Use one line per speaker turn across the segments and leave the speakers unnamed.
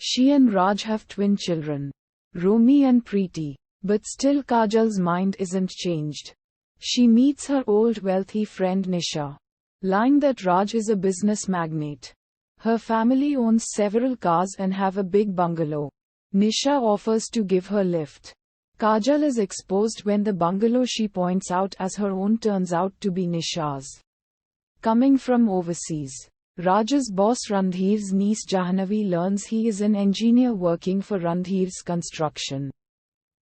She and Raj have twin children, Romi and Preeti. But still Kajal's mind isn't changed. She meets her old wealthy friend Nisha, lying that Raj is a business magnate. Her family owns several cars and have a big bungalow. Nisha offers to give her lift. Kajal is exposed when the bungalow she points out as her own turns out to be Nisha's. Coming from overseas, Raj's boss Randhir's niece Jahnavi learns he is an engineer working for Randhir's construction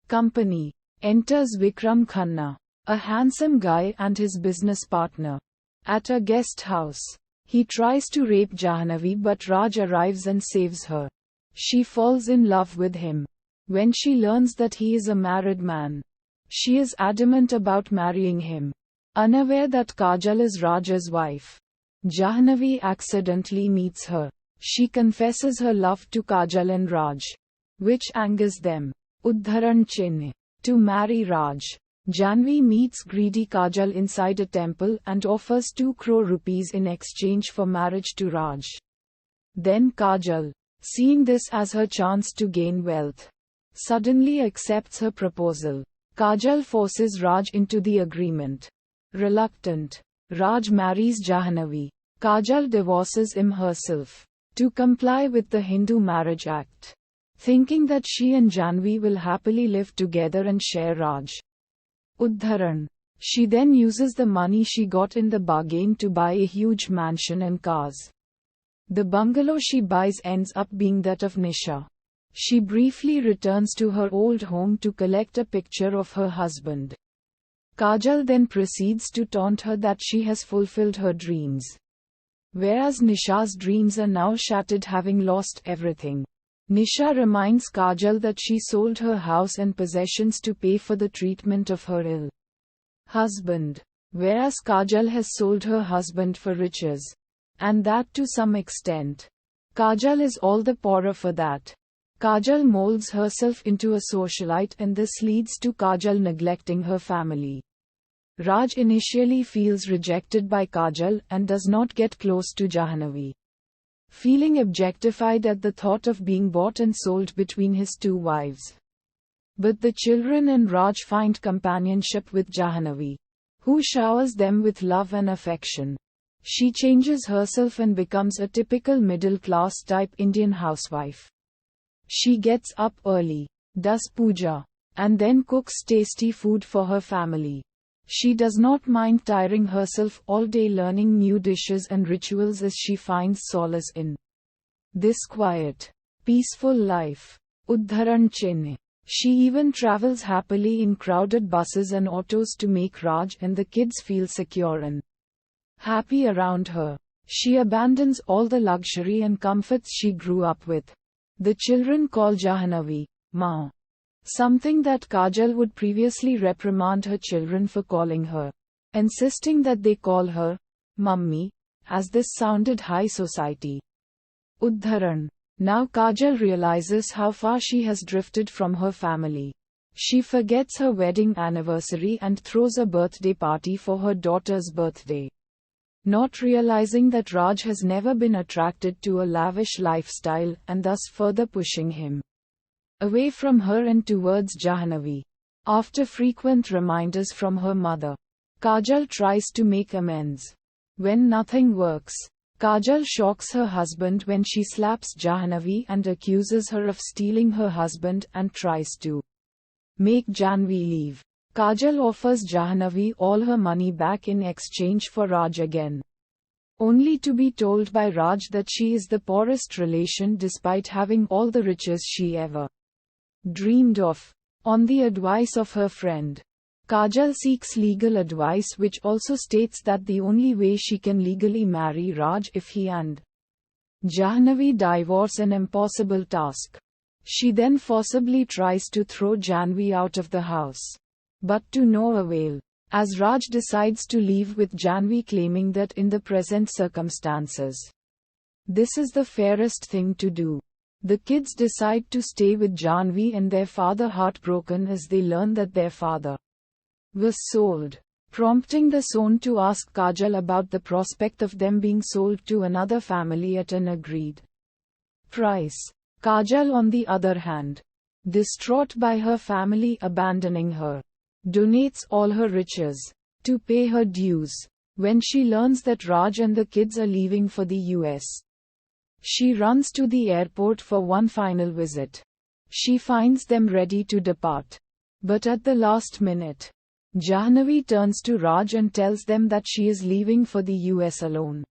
company. Enters Vikram Khanna, a handsome guy and his business partner. At a guest house, he tries to rape Jahnavi but Raj arrives and saves her. She falls in love with him. When she learns that he is a married man, she is adamant about marrying him. Unaware that Kajal is Raj's wife, Jahnavi accidentally meets her. She confesses her love to Kajal and Raj, which angers them. Udharan Chinna. To marry Raj, Janvi meets greedy Kajal inside a temple and offers 2 crore rupees in exchange for marriage to Raj. Then Kajal, seeing this as her chance to gain wealth, suddenly accepts her proposal. Kajal forces Raj into the agreement. Reluctant, Raj marries Jahnavi. Kajal divorces him herself to comply with the Hindu Marriage Act, thinking that she and Janvi will happily live together and share Raj. Udharan. She then uses the money she got in the bargain to buy a huge mansion and cars. The bungalow she buys ends up being that of Nisha. She briefly returns to her old home to collect a picture of her husband. Kajal then proceeds to taunt her that she has fulfilled her dreams, whereas Nisha's dreams are now shattered, having lost everything. Nisha reminds Kajal that she sold her house and possessions to pay for the treatment of her ill husband, whereas Kajal has sold her husband for riches, and that to some extent. Kajal is all the poorer for that. Kajal molds herself into a socialite and this leads to Kajal neglecting her family. Raj initially feels rejected by Kajal and does not get close to Jahnavi, feeling objectified at the thought of being bought and sold between his 2 wives. But the children and Raj find companionship with Jahnavi, who showers them with love and affection. She changes herself and becomes a typical middle-class type Indian housewife. She gets up early, does puja, and then cooks tasty food for her family. She does not mind tiring herself all day learning new dishes and rituals as she finds solace in this quiet, peaceful life. Udharan Chinna. She even travels happily in crowded buses and autos to make Raj and the kids feel secure and happy around her. She abandons all the luxury and comforts she grew up with. The children call Jahnavi Ma, something that Kajal would previously reprimand her children for calling her, insisting that they call her Mummy, as this sounded high society. Udharan. Now Kajal realizes how far she has drifted from her family. She forgets her wedding anniversary and throws a birthday party for her daughter's birthday, not realizing that Raj has never been attracted to a lavish lifestyle and thus further pushing him away from her and towards Jahnavi. After frequent reminders from her mother, Kajal tries to make amends. When nothing works, Kajal shocks her husband when she slaps Jahnavi and accuses her of stealing her husband and tries to make Janvi leave. Kajal offers Jahnavi all her money back in exchange for Raj again, only to be told by Raj that she is the poorest relation despite having all the riches she ever dreamed of. On the advice of her friend, Kajal seeks legal advice which also states that the only way she can legally marry Raj if he and Jahnavi divorce, an impossible task. She then forcibly tries to throw Janvi out of the house, but to no avail, as Raj decides to leave with Janvi, claiming that in the present circumstances, this is the fairest thing to do. The kids decide to stay with Janvi and their father, heartbroken as they learn that their father was sold, prompting the son to ask Kajal about the prospect of them being sold to another family at an agreed price. Kajal, on the other hand, distraught by her family abandoning her, donates all her riches to pay her dues. When she learns that Raj and the kids are leaving for the US, she runs to the airport for one final visit. She finds them ready to depart. But at the last minute, Jahnavi turns to Raj and tells them that she is leaving for the US alone.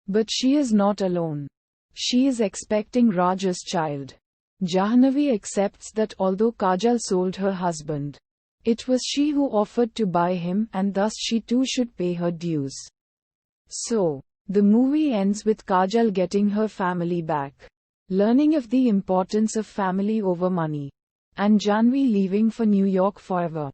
But she is not alone. She is expecting Raj's child. Jahnavi accepts that although Kajal sold her husband, it was she who offered to buy him, and thus she too should pay her dues. So, the movie ends with Kajal getting her family back, learning of the importance of family over money, and Janvi leaving for New York forever.